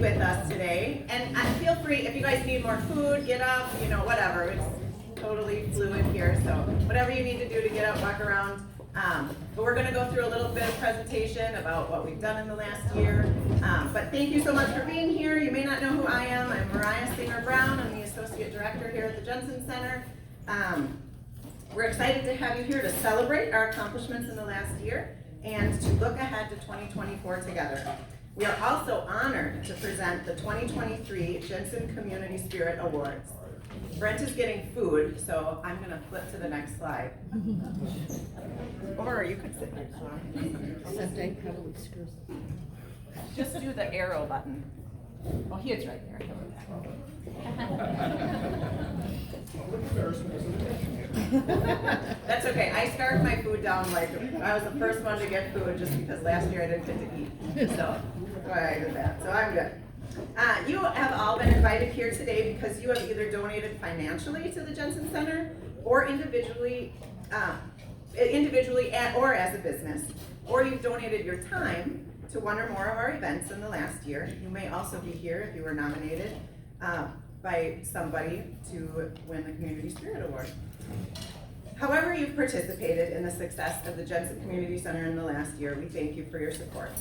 with us today. And feel free, if you guys need more food, get up, whatever. It's totally fluid here, so whatever you need to do to get up, walk around. But we're going to go through a little bit of presentation about what we've done in the last year. But thank you so much for being here. You may not know who I am. I'm Mariah Singer-Brown. I'm the Associate Director here at the Jensen Center. We're excited to have you here to celebrate our accomplishments in the last year and to look ahead to 2024 together. We are also honored to present the 2023 Jensen Community Spirit Awards. Brent is getting food, so I'm going to flip to the next slide. Or you could sit here. Someday probably screws. Just do the arrow button. Oh, he is right there. That's okay. I scarfed my food down like I was the first one to get food just because last year I didn't get to eat. So that's why I did that. So I'm good. You have all been invited here today because you have either donated financially to the Jensen Center or individually or as a business, or you've donated your time to one or more of our events in the last year. You may also be here if you were nominated by somebody to win the Community Spirit Award. However you've participated in the success of the Jensen Community Center in the last year, we thank you for your support.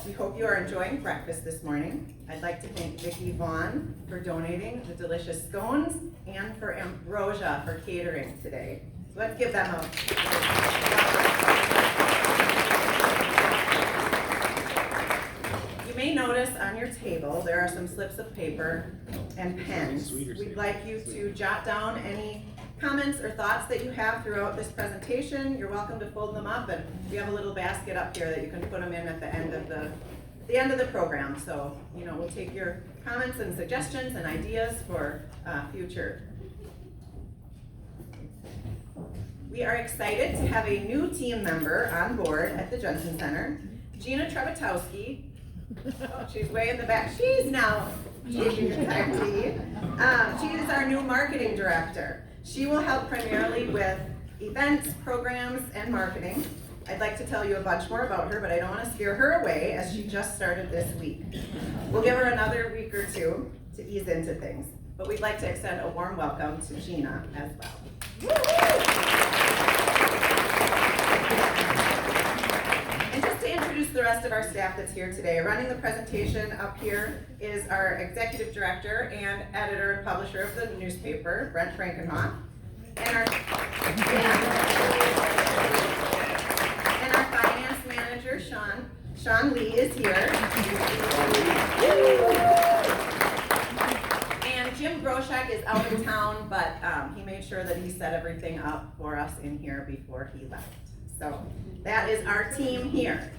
We hope you are enjoying breakfast this morning. I'd like to thank Vicki Vaughn for donating the delicious scones and for Ambrosia for catering today. So let's give them a You may notice on your table there are some slips of paper and pens. We'd like you to jot down any comments or thoughts that you have throughout this presentation. You're welcome to fold them up, and we have a little basket up here that you can put them in at the end of the program. So, we'll take your comments and suggestions and ideas for future. We are excited to have a new team member on board at the Jensen Center, Gina Trebatowski. Oh, she's way in the back. She's now taking your time to eat. She is our new marketing director. She will help primarily with events, programs, and marketing. I'd like to tell you a bunch more about her, but I don't want to scare her away as she just started this week. We'll give her another week or two to ease into things, but we'd like to extend a warm welcome to Gina as well. And just to introduce the rest of our staff that's here today, running the presentation up here is our executive director and editor and publisher of the newspaper, Brent Frankenhoff, and our finance manager, Sean Lee, is here. And Jim Groshek is out of town, but he made sure that he set everything up for us in here before he left. So that is our team here.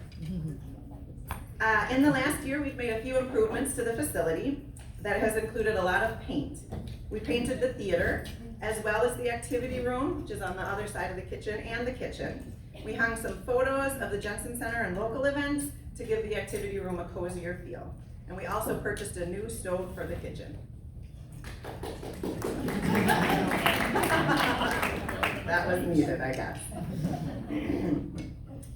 In the last year, we've made a few improvements to the facility that has included a lot of paint. We painted the theater, as well as the activity room, which is on the other side of the kitchen, and the kitchen. We hung some photos of the Jensen Center and local events to give the activity room a cozier feel. And we also purchased a new stove for the kitchen. That was needed, I guess.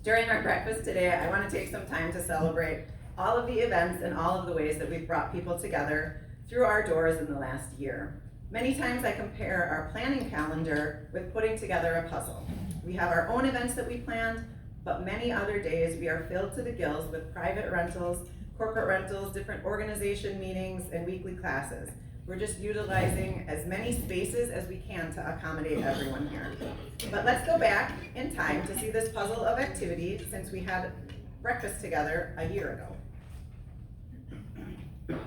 During our breakfast today, I want to take some time to celebrate all of the events and all of the ways that we've brought people together through our doors in the last year. Many times I compare our planning calendar with putting together a puzzle. We have our own events that we planned, but many other days we are filled to the gills with private rentals, corporate rentals, different organization meetings, and weekly classes. We're just utilizing as many spaces as we can to accommodate everyone here. But let's go back in time to see this puzzle of activity since we had breakfast together a year ago.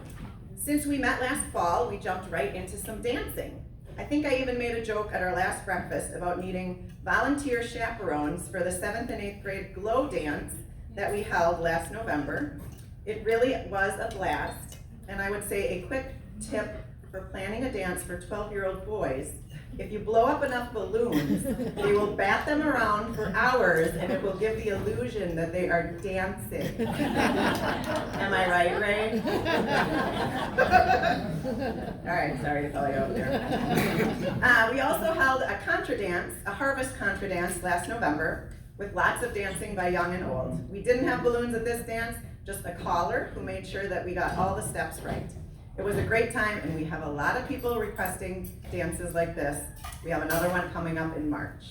Since we met last fall, we jumped right into some dancing. I think I even made a joke at our last breakfast about needing volunteer chaperones for the 7th and 8th grade glow dance that we held last November. It really was a blast, and I would say a quick tip for planning a dance for 12-year-old boys: if you blow up enough balloons, they will bat them around for hours and it will give the illusion that they are dancing. Am I right, Ray? All right, sorry to call you out there. We also held a contra dance, a harvest contra dance last November with lots of dancing by young and old. We didn't have balloons at this dance, just a caller who made sure that we got all the steps right. It was a great time, and we have a lot of people requesting dances like this. We have another one coming up in March.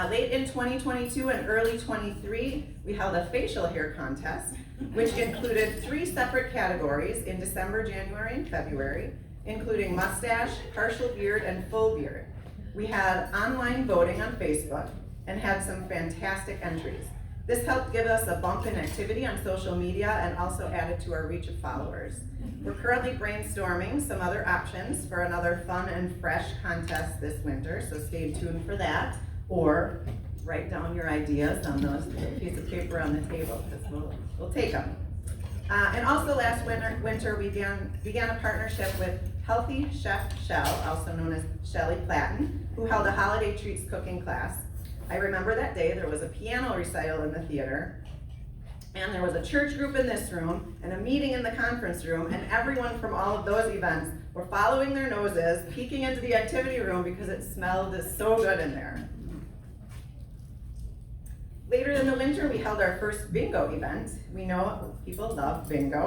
Late in 2022 and early 23, we held a facial hair contest, which included 3 separate categories in December, January, and February, including mustache, partial beard, and full beard. We had online voting on Facebook and had some fantastic entries. This helped give us a bump in activity on social media and also added to our reach of followers. We're currently brainstorming some other options for another fun and fresh contest this winter, so stay tuned for that. Or write down your ideas on those piece of paper on the table, because we'll take them. And also last winter we began a partnership with Healthy Chef Shell, also known as Shelly Platten, who held a holiday treats cooking class. I remember that day there was a piano recital in the theater, and there was a church group in this room, and a meeting in the conference room, and everyone from all of those events were following their noses, peeking into the activity room because it smelled so good in there. Later in the winter, we held our first bingo event. We know people love bingo,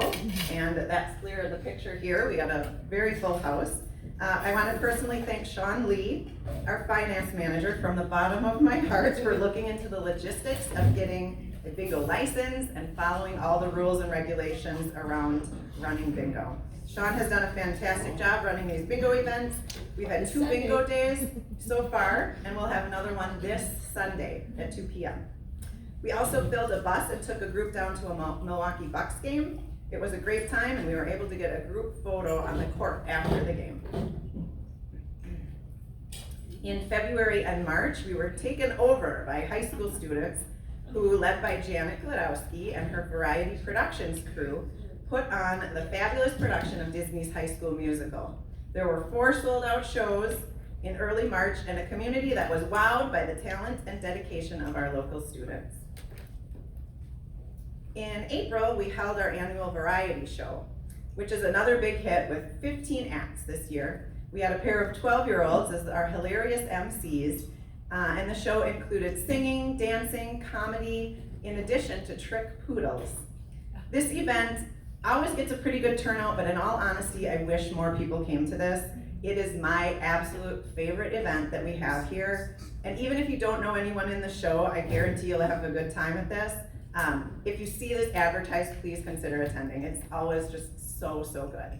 and that's clear in the picture here. We had a very full house. I want to personally thank Sean Lee, our finance manager, from the bottom of my heart for looking into the logistics of getting a bingo license and following all the rules and regulations around running bingo. Sean has done a fantastic job running these bingo events. We've had 2 bingo days so far, and we'll have another one this Sunday at 2 p.m. We also filled a bus and took a group down to a Milwaukee Bucks game. It was a great time, and we were able to get a group photo on the court after the game. In February and March, we were taken over by high school students who, led by Janet Glodowski and her Variety Productions crew, put on the fabulous production of Disney's High School Musical. There were 4 sold-out shows in early March and a community that was wowed by the talent and dedication of our local students. In April, we held our annual variety show, which is another big hit with 15 acts this year. We had a pair of 12-year-olds as our hilarious MCs, and the show included singing, dancing, comedy, in addition to trick poodles. This event always gets a pretty good turnout, but in all honesty, I wish more people came to this. It is my absolute favorite event that we have here, and even if you don't know anyone in the show, I guarantee you'll have a good time at this. If you see this advertised, please consider attending. It's always just so good.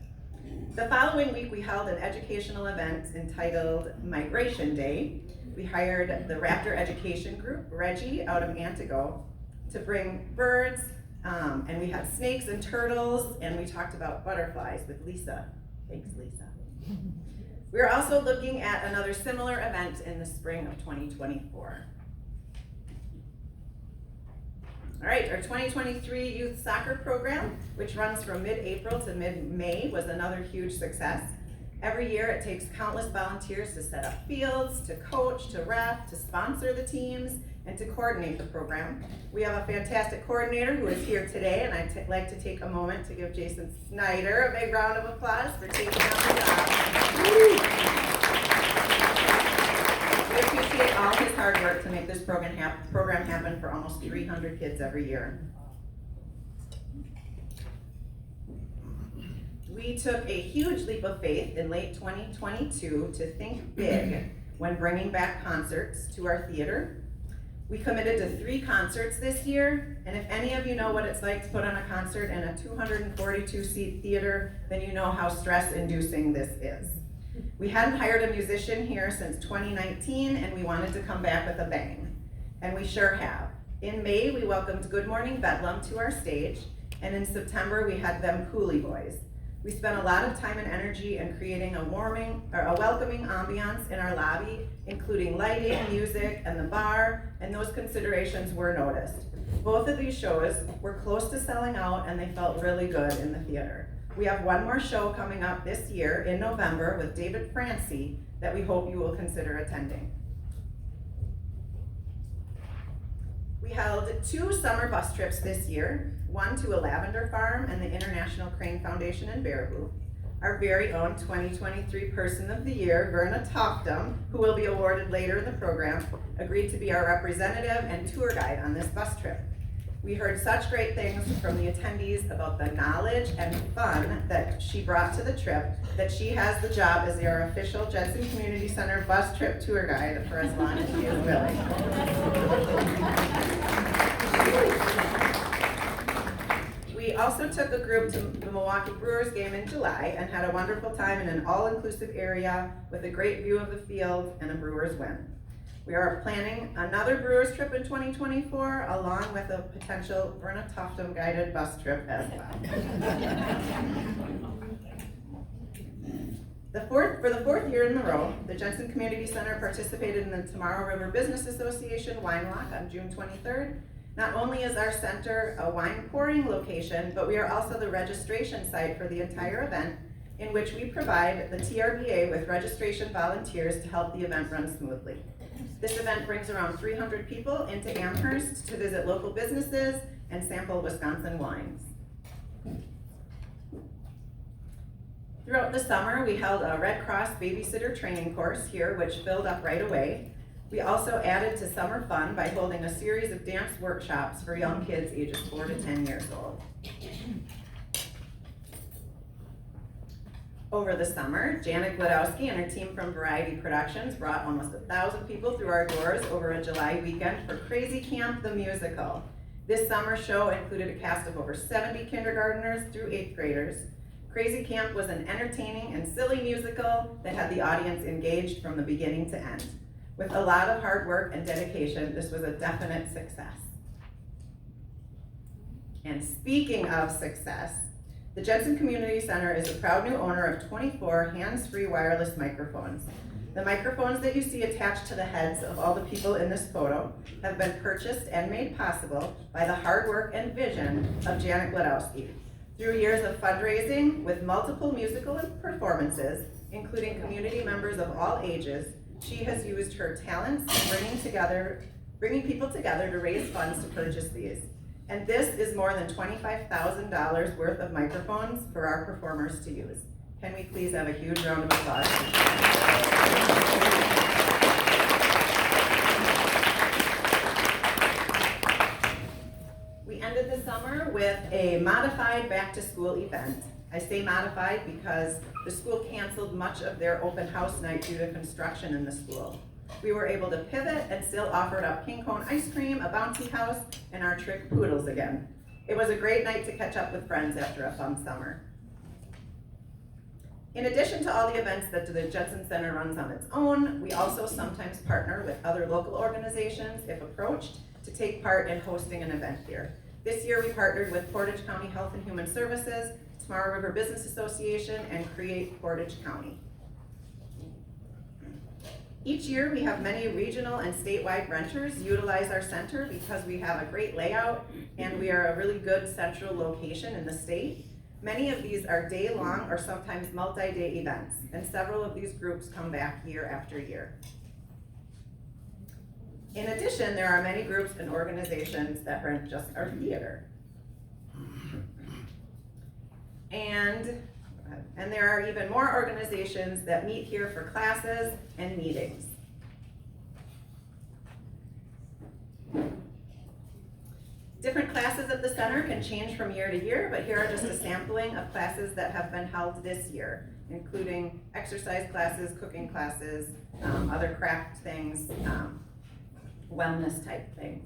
The following week, we held an educational event entitled Migration Day. We hired the Raptor Education Group, Reggie, out of Antigo, to bring birds, and we had snakes and turtles, and we talked about butterflies with Lisa. Thanks, Lisa. We're also looking at another similar event in the spring of 2024. All right, our 2023 youth soccer program, which runs from mid-April to mid-May, was another huge success. Every year it takes countless volunteers to set up fields, to coach, to ref, to sponsor the teams, and to coordinate the program. We have a fantastic coordinator who is here today, and I'd like to take a moment to give Jason Snyder a big round of applause for taking on the job. We appreciate all his hard work to make this program happen for almost 300 kids every year. We took a huge leap of faith in late 2022 to think big when bringing back concerts to our theater. We committed to 3 concerts this year, and if any of you know what it's like to put on a concert in a 242-seat theater, then you know how stress-inducing this is. We hadn't hired a musician here since 2019, and we wanted to come back with a bang, and we sure have. In May, we welcomed Good Morning Bedlam to our stage, and in September, we had them Coolie Boys. We spent a lot of time and energy in creating a welcoming ambiance in our lobby, including lighting, music, and the bar, and those considerations were noticed. Both of these shows were close to selling out, and they felt really good in the theater. We have one more show coming up this year in November with David Francie that we hope you will consider attending. We held 2 summer bus trips this year, one to a lavender farm and the International Crane Foundation in Baraboo. our very own 2023 Person of the Year, Verna Toftum, who will be awarded later in the program, agreed to be our representative and tour guide on this bus trip. We heard such great things from the attendees about the knowledge and fun that she brought to the trip that she has the job as our official Jensen Community Center bus trip tour guide for as long as she is willing. We also took a group to the Milwaukee Brewers game in July and had a wonderful time in an all-inclusive area with a great view of the field and a Brewers win. We are planning another Brewers trip in 2024, along with a potential Verna Toftum guided bus trip as well. For the fourth year in a row, the Jensen Community Center participated in the Tomorrow River Business Association Wine Walk on June 23rd. Not only is our center a wine pouring location, but we are also the registration site for the entire event, in which we provide the TRBA with registration volunteers to help the event run smoothly. This event brings around 300 people into Amherst to visit local businesses and sample Wisconsin wines. Throughout the summer, we held a Red Cross babysitter training course here, which filled up right away. We also added to summer fun by holding a series of dance workshops for young kids ages 4 to 10 years old. Over the summer, Janet Gladowski and her team from Variety Productions brought almost 1,000 people through our doors over a July weekend for Crazy Camp the Musical. This summer show included a cast of over 70 kindergartners through 8th graders. Crazy Camp was an entertaining and silly musical that had the audience engaged from the beginning to end. With a lot of hard work and dedication, this was a definite success. And speaking of success, the Jensen Community Center is a proud new owner of 24 hands-free wireless microphones. The microphones that you see attached to the heads of all the people in this photo have been purchased and made possible by the hard work and vision of Janet Gladowski. Through years of fundraising with multiple musical performances, including community members of all ages, she has used her talents in bringing people together to raise funds to purchase these. And this is more than $25,000 worth of microphones for our performers to use. Can we please have a huge round of applause? We ended the summer with a modified back-to-school event. I say modified because the school canceled much of their open house night due to construction in the school. We were able to pivot and still offered up king cone ice cream, a bouncy house, and our trick poodles again. It was a great night to catch up with friends after a fun summer. In addition to all the events that the Jensen Center runs on its own, we also sometimes partner with other local organizations, if approached, to take part in hosting an event here. This year we partnered with Portage County Health and Human Services, Tomorrow River Business Association, and Create Portage County. Each year we have many regional and statewide renters utilize our center because we have a great layout and we are a really good central location in the state. Many of these are day-long or sometimes multi-day events, and several of these groups come back year after year. In addition, there are many groups and organizations that rent just our theater. And there are even more organizations that meet here for classes and meetings. Different classes at the center can change from year to year, but here are just a sampling of classes that have been held this year, including exercise classes, cooking classes, other craft things, wellness type things.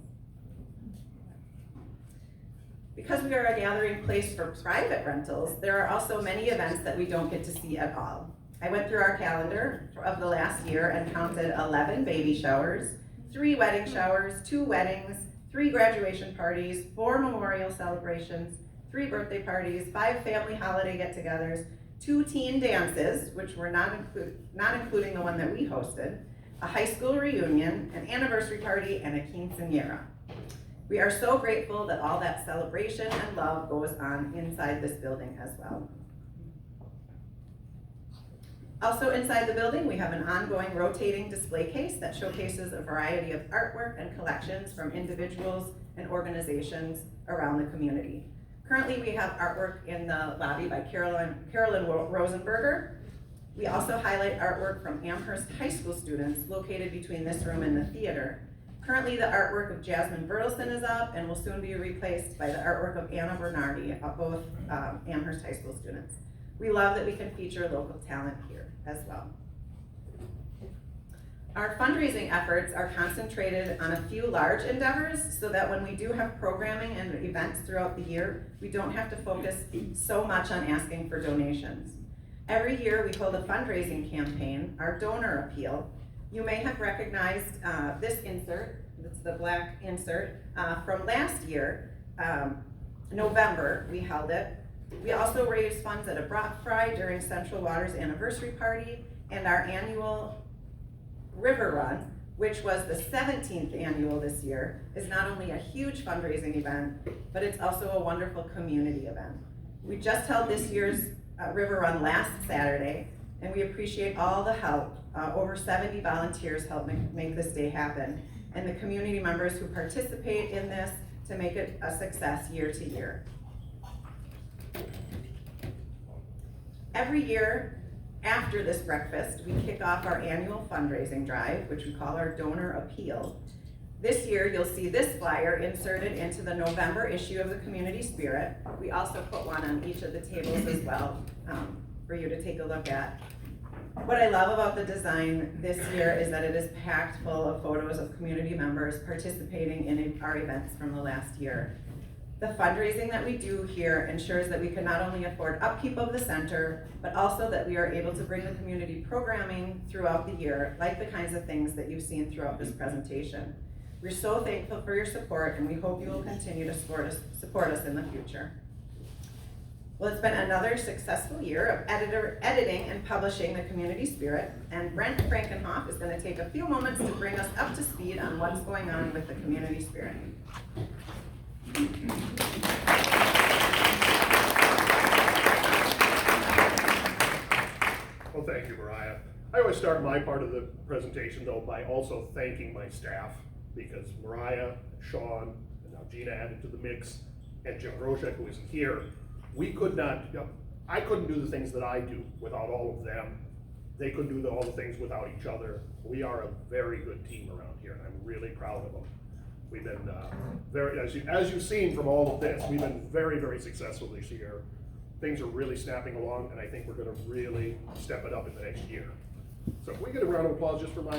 Because we are a gathering place for private rentals, there are also many events that we don't get to see at all. I went through our calendar of the last year and counted 11 baby showers, 3 wedding showers, 2 weddings, 3 graduation parties, 4 memorial celebrations, 3 birthday parties, 5 family holiday get-togethers, 2 teen dances, which were not including the one that we hosted, a high school reunion, an anniversary party, and a quinceañera. We are so grateful that all that celebration and love goes on inside this building as well. Also inside the building, we have an ongoing rotating display case that showcases a variety of artwork and collections from individuals and organizations around the community. Currently, we have artwork in the lobby by Carolyn Rosenberger. We also highlight artwork from Amherst High School students located between this room and the theater. Currently, the artwork of Jasmine Bertelson is up and will soon be replaced by the artwork of Anna Bernardi, both Amherst High School students. We love that we can feature local talent here as well. Our fundraising efforts are concentrated on a few large endeavors so that when we do have programming and events throughout the year, we don't have to focus so much on asking for donations. Every year we hold a fundraising campaign, our donor appeal. You may have recognized this insert, it's the black insert, from last year, November, we held it. We also raised funds at a brat fry during Central Water's anniversary party and our annual River Run, which was the 17th annual this year, is not only a huge fundraising event, but it's also a wonderful community event. We just held this year's River Run last Saturday, and we appreciate all the help. Over 70 volunteers helped make this day happen, and the community members who participate in this to make it a success year to year. Every year, after this breakfast, we kick off our annual fundraising drive, which we call our donor appeal. This year, you'll see this flyer inserted into the November issue of the Community Spirit. We also put one on each of the tables as well for you to take a look at. What I love about the design this year is that it is packed full of photos of community members participating in our events from the last year. The fundraising that we do here ensures that we can not only afford upkeep of the center, but also that we are able to bring the community programming throughout the year, like the kinds of things that you've seen throughout this presentation. We're so thankful for your support, and we hope you will continue to support us in the future. Well, it's been another successful year of editing and publishing the Community Spirit, and Brent Frankenhoff is going to take a few moments to bring us up to speed on what's going on with the Community Spirit. Well, thank you, Mariah. I always start my part of the presentation, though, by also thanking my staff, because Mariah, Sean, and now Gina added to the mix, and Jim Groshek, who isn't here, we could not, I couldn't do the things that I do without all of them. They couldn't do all the things without each other. We are a very good team around here, and I'm really proud of them. We've been very, as you've seen from all of this, we've been very, very successful this year. Things are really snapping along, and I think we're gonna really step it up in the next year. So if we get a round of applause just for my.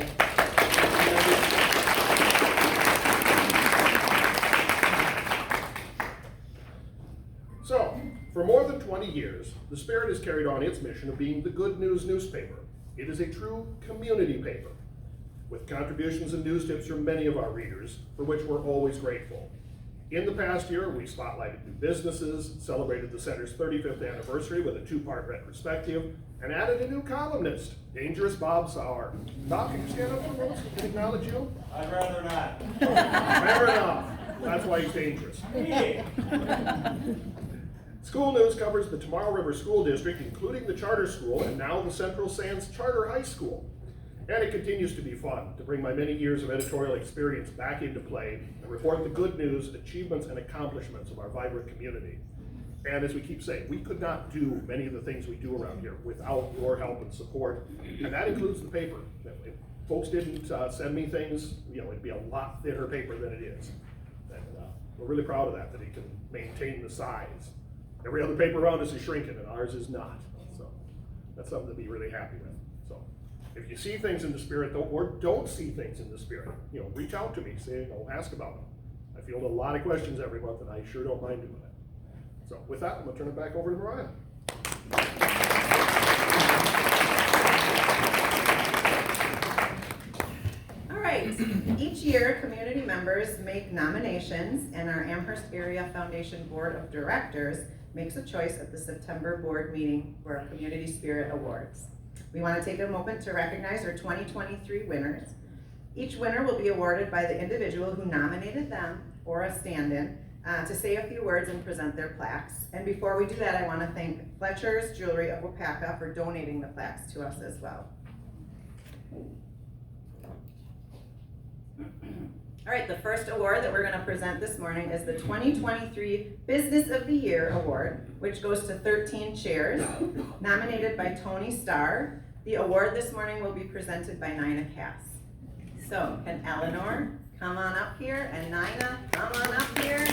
So, for more than 20 years, the Spirit has carried on its mission of being the good news newspaper. It is a true community paper, with contributions and news tips from many of our readers, for which we're always grateful. In the past year, we spotlighted new businesses, celebrated the center's 35th anniversary with a 2-part retrospective, and added a new columnist, Dangerous Bob Sauer. Bob, can you stand up for us? Can we acknowledge you? I'd rather not. Fair enough. That's why he's dangerous. School News covers the Tomorrow River School District, including the charter school and now the Central Sands Charter High School. And it continues to be fun to bring my many years of editorial experience back into play and report the good news, achievements, and accomplishments of our vibrant community. And as we keep saying, we could not do many of the things we do around here without your help and support, and that includes the paper. If folks didn't send me things, it'd be a lot thinner paper than it is. And we're really proud of that it can maintain the size. Every other paper around us is shrinking, and ours is not. So that's something to be really happy with. So if you see things in the Spirit, or don't see things in the Spirit, reach out to me, ask about them. I field a lot of questions every month, and I sure don't mind doing it. So with that, I'm gonna turn it back over to Mariah. All right, each year community members make nominations, and our Amherst Area Foundation Board of Directors makes a choice at the September board meeting for our Community Spirit Awards. We want to take a moment to recognize our 2023 winners. Each winner will be awarded by the individual who nominated them or a stand-in to say a few words and present their plaques. And before we do that, I want to thank Fletcher's Jewelry of Wapaka for donating the plaques to us as well. All right, the first award that we're gonna present this morning is the 2023 Business of the Year Award, which goes to 13 chairs, nominated by Tony Starr. The award this morning will be presented by Nina Cass. So, can Eleanor come on up here, and Nina, come on up here.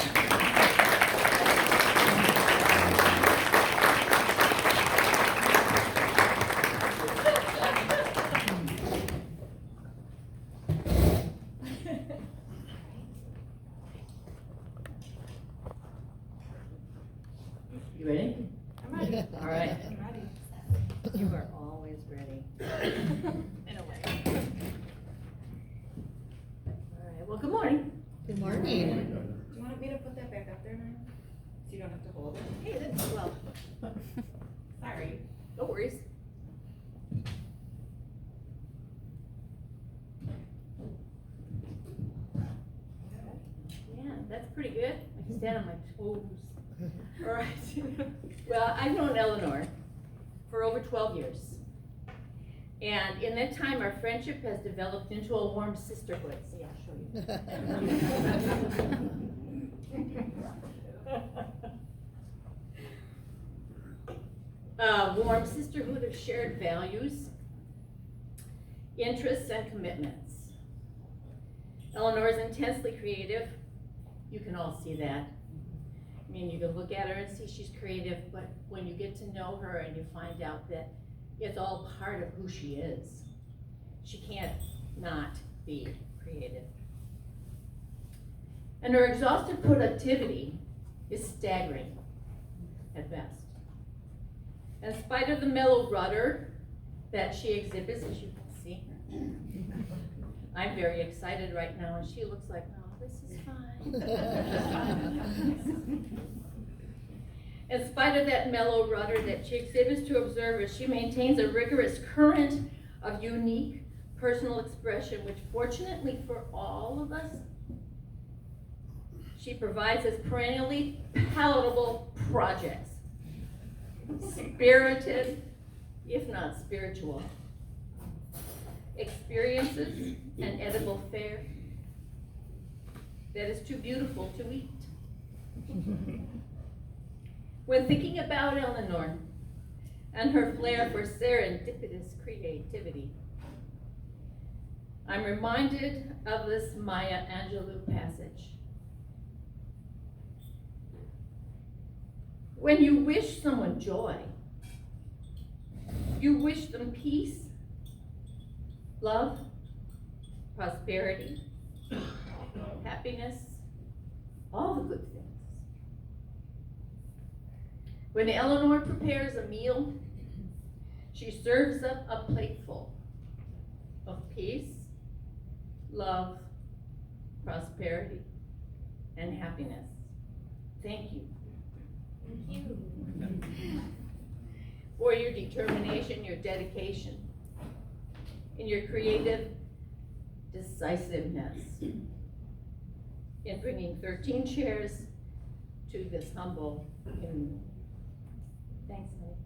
You ready? I'm ready. All right. I'm ready. You are always ready. In a way. All right, well, good morning. Good morning. Do you want me to put that back up there, Nina? So you don't have to hold it? Hey, that's, well, Sorry. no worries. Yeah, that's pretty good. I can stand on my toes. All right. Well, I've known Eleanor for over 12 years. And in that time, our friendship has developed into a warm sisterhood. See, I'll show you. A warm sisterhood of shared values, interests, and commitments. Eleanor is intensely creative. You can all see that. I mean, you can look at her and see she's creative, but when you get to know her and you find out that it's all part of who she is, she can't not be creative. And her exhaustive productivity is staggering at best. In spite of the mellow rudder that she exhibits, as you can see, I'm very excited right now, and she looks like, no, this is fine. In spite of that mellow rudder that she exhibits to observers, she maintains a rigorous current of unique personal expression, which fortunately for all of us, she provides as perennially palatable projects. Spirited, if not spiritual, experiences and edible fare that is too beautiful to eat. When thinking about Eleanor and her flair for serendipitous creativity, I'm reminded of this Maya Angelou passage. When you wish someone joy, you wish them peace, love, prosperity, happiness, all the good things. When Eleanor prepares a meal, she serves up a plateful of peace, love, prosperity, and happiness. Thank you. Thank you. For your determination, your dedication, and your creative decisiveness in bringing 13 chairs to this humble community. Thanks, honey.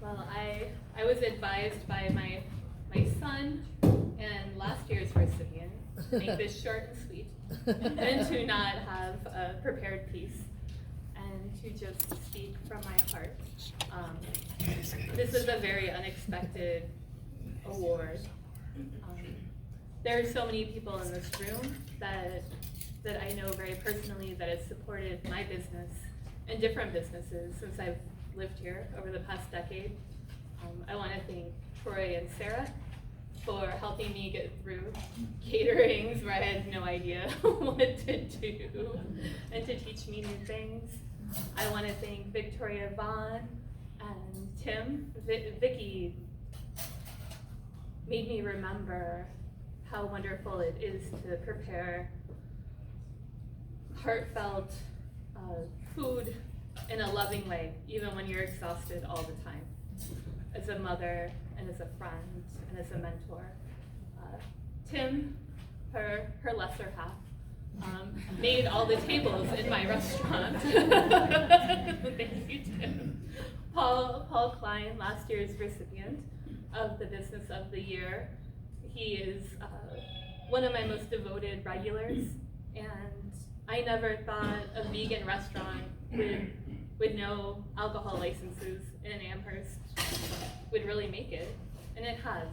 Well, I was advised by my son and last year's recipient, make this short and sweet, and to not have a prepared piece, and to just speak from my heart. This is a very unexpected award. There are so many people in this room that I know very personally that have supported my business and different businesses since I've lived here over the past decade. I want to thank Troy and Sarah for helping me get through caterings where I had no idea what to do and to teach me new things. I want to thank Victoria Vaughn and Tim. Vicky made me remember how wonderful it is to prepare heartfelt food in a loving way, even when you're exhausted all the time. As a mother, and as a friend, and as a mentor. Tim, her lesser half, made all the tables in my restaurant. Thank you, Tim. Paul Klein, last year's recipient of the Business of the Year. He is one of my most devoted regulars, and I never thought a vegan restaurant with no alcohol licenses in Amherst would really make it, and it has.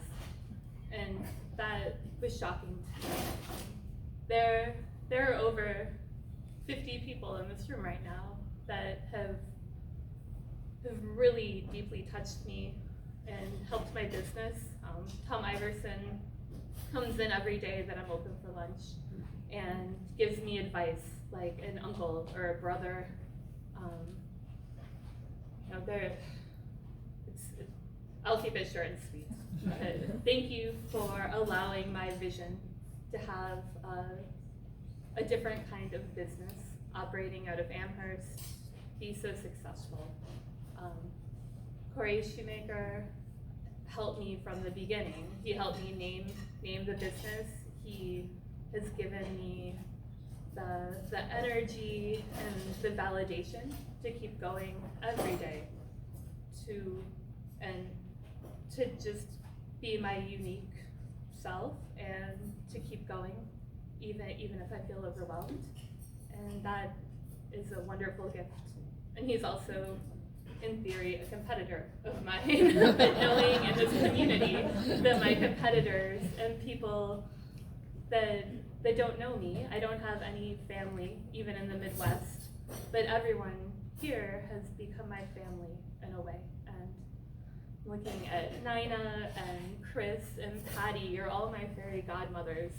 And that was shocking to me. There are over 50 people in this room right now that have really deeply touched me and helped my business. Tom Iverson comes in every day that I'm open for lunch and gives me advice like an uncle or a brother. I'll keep it short and sweet. Thank you for allowing my vision to have a different kind of business operating out of Amherst be so successful. Corey Shoemaker helped me from the beginning. He helped me name the business. He has given me the energy and the validation to keep going every day, to just be my unique self and to keep going even if I feel overwhelmed. And that is a wonderful gift. And he's also, in theory, a competitor of mine, but knowing in this community that my competitors and people that don't know me, I don't have any family, even in the Midwest, but everyone here has become my family in a way. And looking at Nina and Chris and Patty, you're all my fairy godmothers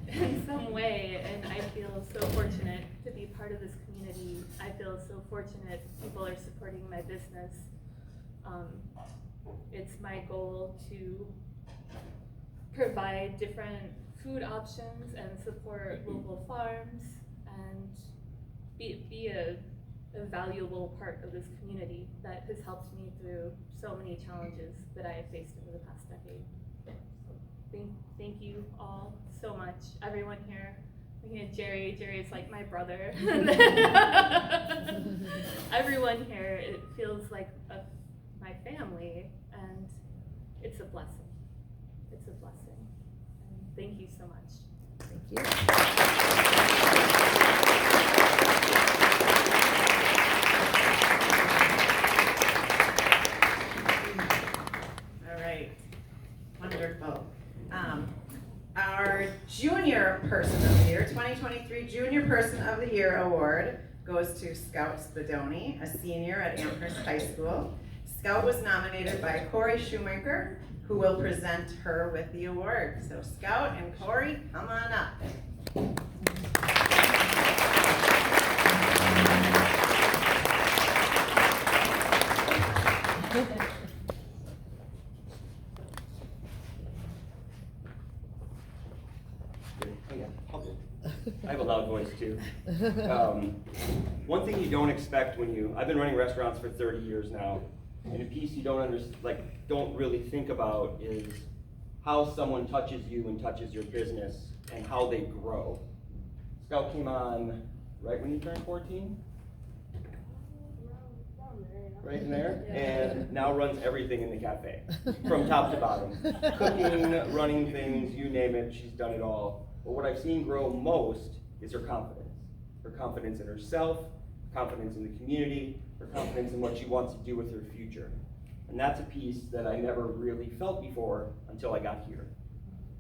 in some way, and I feel so fortunate to be part of this community. I feel so fortunate people are supporting my business. It's my goal to provide different food options and support local farms and be a valuable part of this community that has helped me through so many challenges that I have faced over the past decade. Thank you all so much. Everyone here. Looking at Jerry is like my brother. Everyone here, it feels like my family, and it's a blessing. It's a blessing. And thank you so much. Thank you. All right, wonderful. Our Junior Person of the Year, 2023 Junior Person of the Year Award goes to Scout Spadoni, a senior at Amherst High School. Scout was nominated by Corey Shoemaker, who will present her with the award. So Scout and Corey, come on up. I have a loud voice too. One thing you don't expect I've been running restaurants for 30 years now, and a piece you don't really think about is how someone touches you and touches your business and how they grow. Scout came on right when you turned 14? Right in there, and now runs everything in the cafe, from top to bottom. Cooking, running things, you name it, she's done it all. But what I've seen grow most is her confidence. Her confidence in herself, confidence in the community, her confidence in what she wants to do with her future. And that's a piece that I never really felt before until I got here.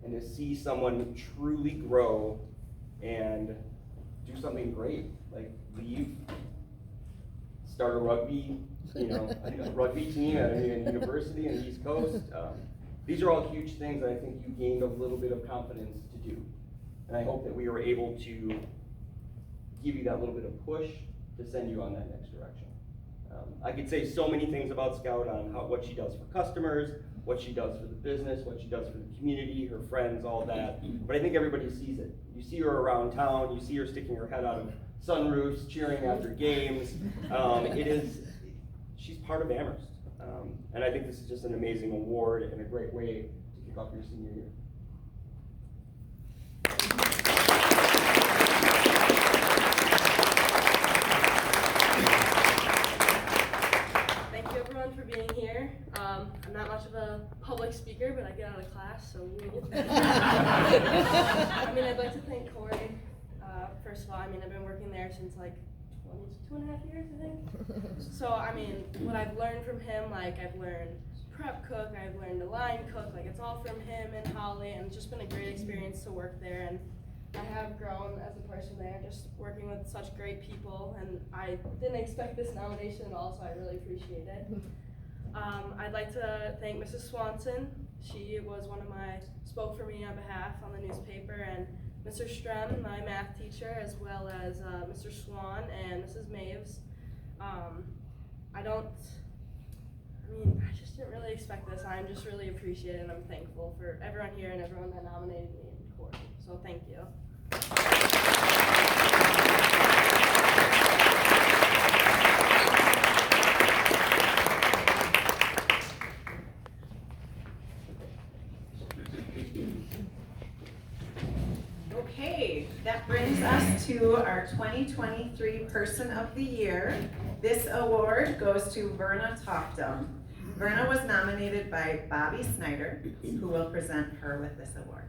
And to see someone truly grow and do something great, like leave, start a rugby, a rugby team at a university in the East Coast. These are all huge things that I think you gained a little bit of confidence to do. And I hope that we were able to give you that little bit of push to send you on that next direction. I could say so many things about Scout on what she does for customers, what she does for the business, what she does for the community, her friends, all that. But I think everybody sees it. You see her around town, you see her sticking her head out of sunroofs, cheering after games. She's part of Amherst. And I think this is just an amazing award and a great way to kick off your senior year. much of a public speaker, but I get out of class, so woo. I mean, I'd like to thank Corey. First of all, I mean, I've been working there since like 2.5 years, I think. So, I mean, what I've learned from him, like I've learned prep cook, I've learned to line cook, like it's all from him and Holly, and it's just been a great experience to work there. And I have grown as a person there, just working with such great people, and I didn't expect this nomination at all, so I really appreciate it. I'd like to thank Mrs. Swanson. She was spoke for me on behalf on the newspaper, and Mr. Strem, my math teacher, as well as Mr. Swan and Mrs. Maves. I just didn't really expect this. I'm just really appreciative, and I'm thankful for everyone here and everyone that nominated me in court. So thank you. Okay, that brings us to our 2023 Person of the Year. This award goes to Verna Toftum. Verna was nominated by Bobby Snyder, who will present her with this award.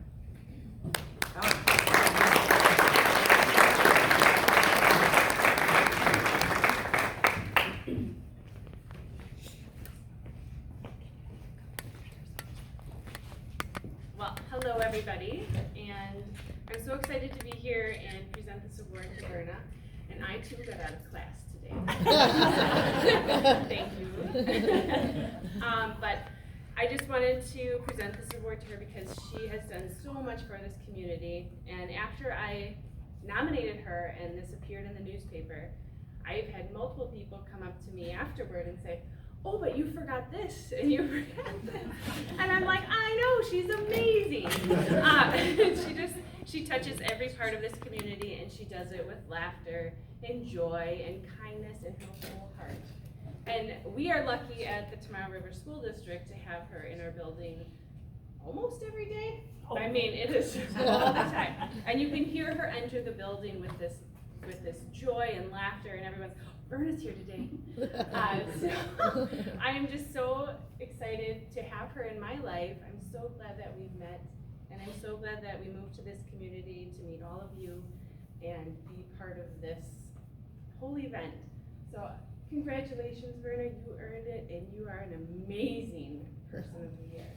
Well, hello everybody, and I'm so excited to be here and present this award to Verna. And I too got out of class today. Thank you. But I just wanted to present this award to her because she has done so much for this community. And after I nominated her and this appeared in the newspaper, I've had multiple people come up to me afterward and say, oh, but you forgot this, and you forgot this. And I'm like, I know, she's amazing. She touches every part of this community, and she does it with laughter and joy and kindness in her whole heart. And we are lucky at the Tomorrow River School District to have her in our building almost every day. I mean, it is all the time. And you can hear her enter the building with this joy and laughter, and everyone's, Verna's here today. So I am just so excited to have her in my life. I'm so glad that we've met, and I'm so glad that we moved to this community to meet all of you and be part of this whole event. So congratulations, Verna, you earned it, and you are an amazing Person of the Year.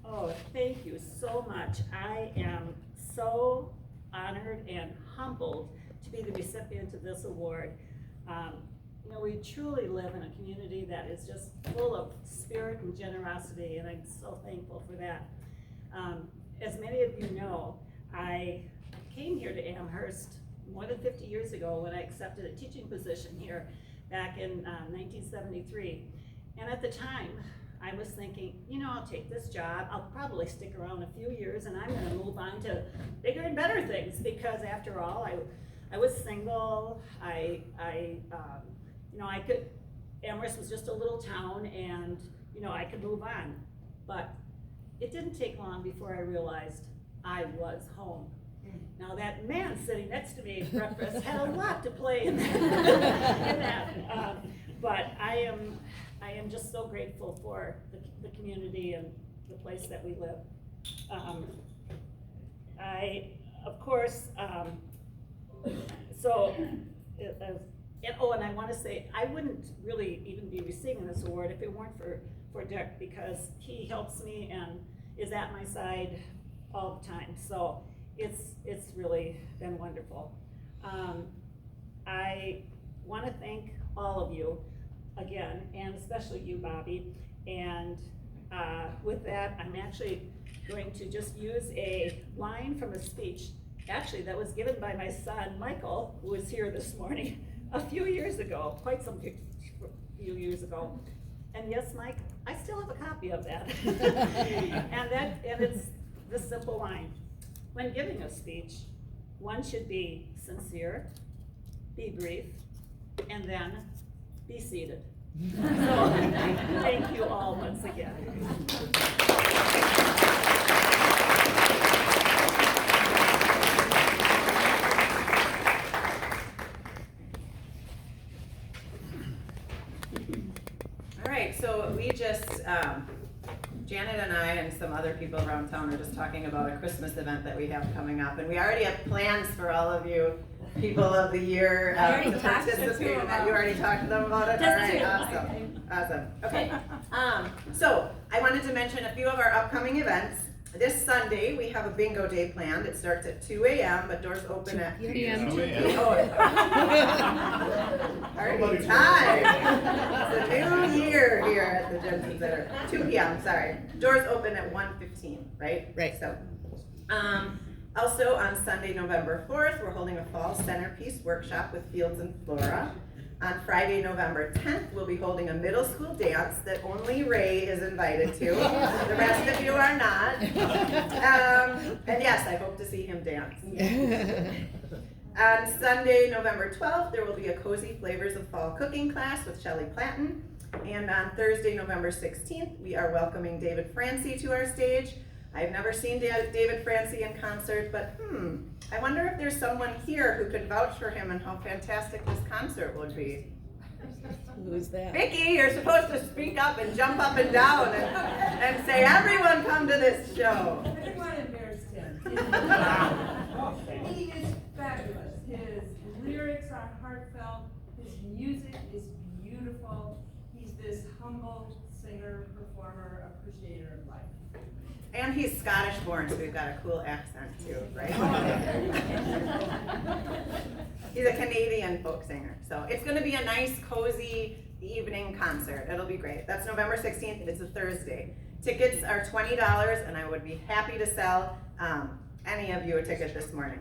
Oh, thank you so much. I am so honored and humbled to be the recipient of this award. You know, we truly live in a community that is just full of spirit and generosity, and I'm so thankful for that. As many of you know, I came here to Amherst more than 50 years ago when I accepted a teaching position here back in 1973. And at the time, I was thinking, you know, I'll take this job, I'll probably stick around a few years, and I'm gonna move on to bigger and better things, because after all, I was single, you know, Amherst was just a little town, and, you know, I could move on. But it didn't take long before I realized I was home. Now that man sitting next to me at breakfast had a lot to play in that. But I am just so grateful for the community and the place that we live. Of course, and I want to say, I wouldn't really even be receiving this award if it weren't for Dick, because he helps me and is at my side all the time. So it's really been wonderful. I want to thank all of you again, and especially you, Bobby. And with that, I'm actually going to just use a line from a speech, actually, that was given by my son, Michael, who was here this morning a few years ago, quite some few years ago. And yes, Mike, I still have a copy of that. and it's this simple line. When giving a speech, one should be sincere, be brief, and then be seated. So, thank you all once again. Janet and I and some other people around town are just talking about a Christmas event that we have coming up, and we already have plans for all of you people of the year I already to talked to participate two in that. of You them. already talked to them about it? Just All right, two. awesome. Okay, so I wanted to mention a few of our upcoming events. This Sunday, we have a bingo day planned. It starts at 2 a.m., but doors open at PM. Already time. It's a new year here at the Jensen Center. 2 p.m., sorry. Doors open at 1:15, right? Right. So, also on Sunday, November 4th, we're holding a fall centerpiece workshop with Fields and Flora. On Friday, November 10th, we'll be holding a middle school dance that only Ray is invited to. The rest of you are not. And yes, I hope to see him dance. On Sunday, November 12th, there will be a Cozy Flavors of Fall cooking class with Shelley Platten. And on Thursday, November 16th, we are welcoming David Francie to our stage. I've never seen David Francie in concert, but I wonder if there's someone here who could vouch for him and how fantastic this concert would be. Who's that? Vicky, you're supposed to speak up and jump up and down and say, everyone come to this show. I didn't want to embarrass him. He is fabulous. His lyrics are heartfelt. His music is beautiful. He's this humble singer, performer, appreciator of life. And he's Scottish born, so we've got a cool accent too, right? He's a Canadian folk singer. So it's gonna be a nice, cozy evening concert. It'll be great. That's November 16th, it's a Thursday. Tickets are $20, and I would be happy to sell any of you a ticket this morning.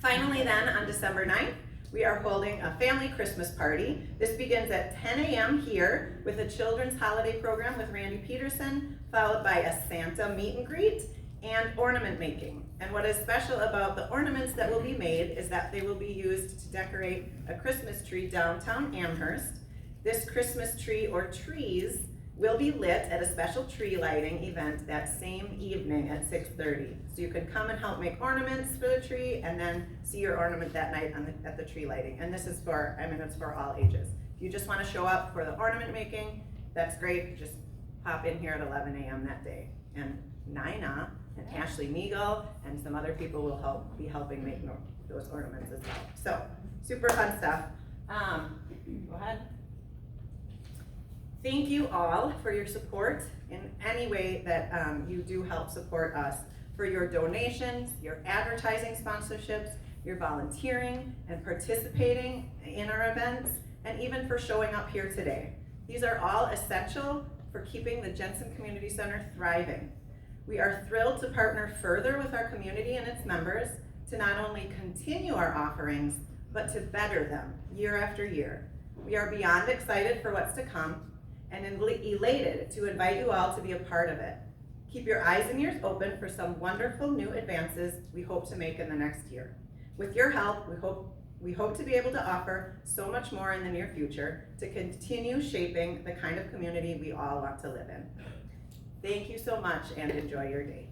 Finally then, on December 9th, we are holding a family Christmas party. This begins at 10 a.m. here with a children's holiday program with Randy Peterson, followed by a Santa meet and greet and ornament making. And what is special about the ornaments that will be made is that they will be used to decorate a Christmas tree downtown Amherst. This Christmas tree or trees will be lit at a special tree lighting event that same evening at 6:30. So you can come and help make ornaments for the tree and then see your ornament that night at the tree lighting. And this is for, it's for all ages. If you just want to show up for the ornament making, that's great. Just pop in here at 11 a.m. that day. And Nina and Ashley Meagle and some other people will be helping make those ornaments as well. So super fun stuff. Go ahead. Thank you all for your support in any way that you do help support us, for your donations, your advertising sponsorships, your volunteering and participating in our events, and even for showing up here today. These are all essential for keeping the Jensen Community Center thriving. We are thrilled to partner further with our community and its members to not only continue our offerings, but to better them year after year. We are beyond excited for what's to come and elated to invite you all to be a part of it. Keep your eyes and ears open for some wonderful new advances we hope to make in the next year. With your help, we hope to be able to offer so much more in the near future to continue shaping the kind of community we all want to live in. Thank you so much and enjoy your day.